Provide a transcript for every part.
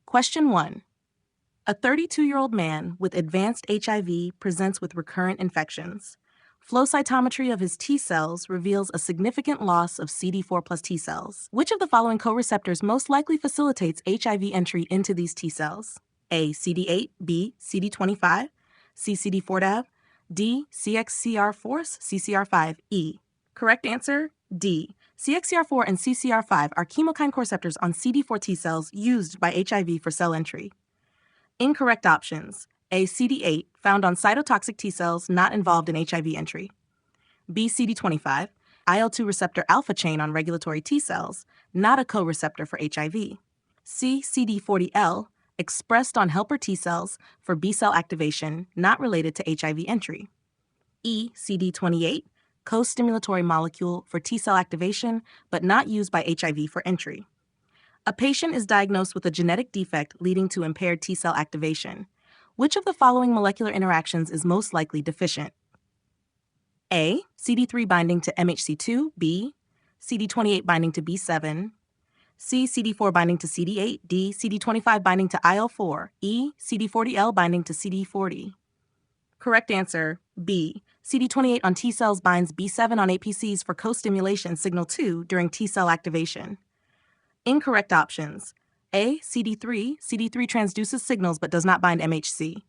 Question 1. A 32-year-old man with advanced HIV presents with recurrent infections. Flow cytometry of his T cells reveals a significant loss of CD4 plus T cells. Which of the following co-receptors most likely facilitates HIV entry into these T cells? A. CD8, B. CD25, C. CD4 D. CXCR4, CCR5, E. Correct answer, D. CXCR4 and CCR5 are chemokine co-receptors on CD4 T cells used by HIV for cell entry. Incorrect options. A. CD8, found on cytotoxic T cells not involved in HIV entry. B. CD25, IL-2 receptor alpha chain on regulatory T cells, not a co-receptor for HIV. C. CD40L, expressed on helper T cells for B-cell activation, not related to HIV entry. E. CD28, co-stimulatory molecule for T-cell activation, but not used by HIV for entry. A patient is diagnosed with a genetic defect leading to impaired T-cell activation. Which of the following molecular interactions is most likely deficient? A. CD3 binding to MHC2, B. CD28 binding to B7, C. CD4 binding to CD8, D. CD25 binding to IL4, E. CD40L binding to CD40. Correct answer, B. CD28 on T cells binds B7 on APCs for co-stimulation signal 2 during T-cell activation. Incorrect options. A. CD3 transduces signals but does not bind MHC.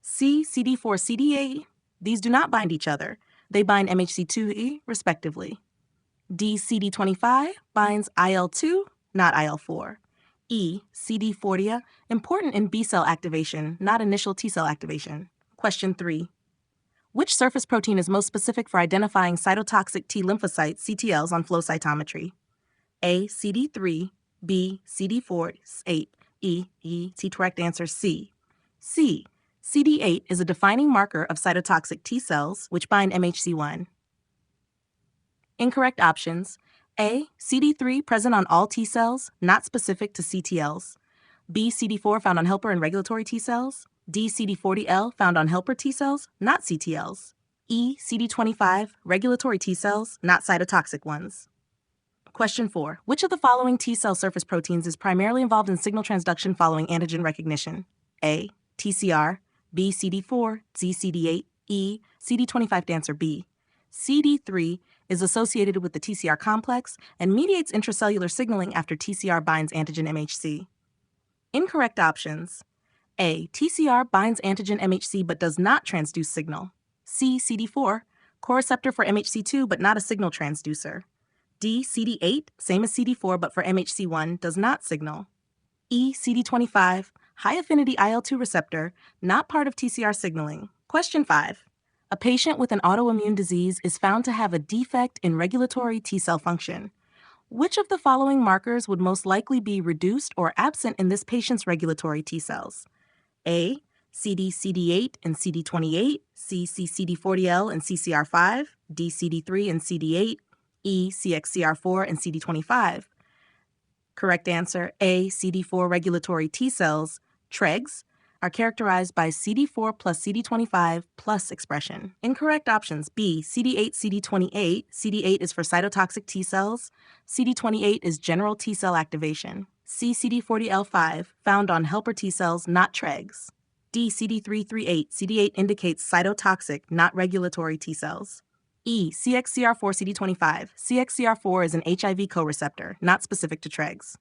C. CD4, CD8, these do not bind each other. They bind MHC2E, respectively. D. CD25 binds IL2, not IL4. E. CD40, important in B-cell activation, not initial T-cell activation. Question 3. Which surface protein is most specific for identifying cytotoxic T lymphocytes, CTLs, on flow cytometry? A. CD3, B. CD4, E. Correct answer, C. C. CD8 is a defining marker of cytotoxic T cells, which bind MHC1. Incorrect options. A. CD3 present on all T cells, not specific to CTLs. B. CD4 found on helper and regulatory T cells. D. CD40L found on helper T cells, not CTLs. E. CD25 regulatory T cells, not cytotoxic ones. Question 4. Which of the following T cell surface proteins is primarily involved in signal transduction following antigen recognition? A. TCR, B. CD4, C. CD8, E. CD25 answer B. CD3 is associated with the TCR complex and mediates intracellular signaling after TCR binds antigen MHC. Incorrect options. A. TCR binds antigen MHC but does not transduce signal. C. CD4, co-receptor for MHC2 but not a signal transducer. D. CD8, same as CD4 but for MHC1, does not signal. E. CD25, high-affinity IL-2 receptor, not part of TCR signaling. Question 5. A patient with an autoimmune disease is found to have a defect in regulatory T-cell function. Which of the following markers would most likely be reduced or absent in this patient's regulatory T cells? A. CD8 and CD28, C. CD40L and CCR5, D. CD3 and CD8, E. CXCR4 and CD25. Correct answer, A. CD4 regulatory T cells, TREGs, are characterized by CD4 plus CD25 plus expression. Incorrect options. B. CD8, CD28. CD8 is for cytotoxic T cells. CD28 is general T cell activation. C. CD40L5, found on helper T cells, not TREGs. D. CD338. CD8 indicates cytotoxic, not regulatory T cells. E. CXCR4, CD25. CXCR4 is an HIV co-receptor, not specific to TREGs.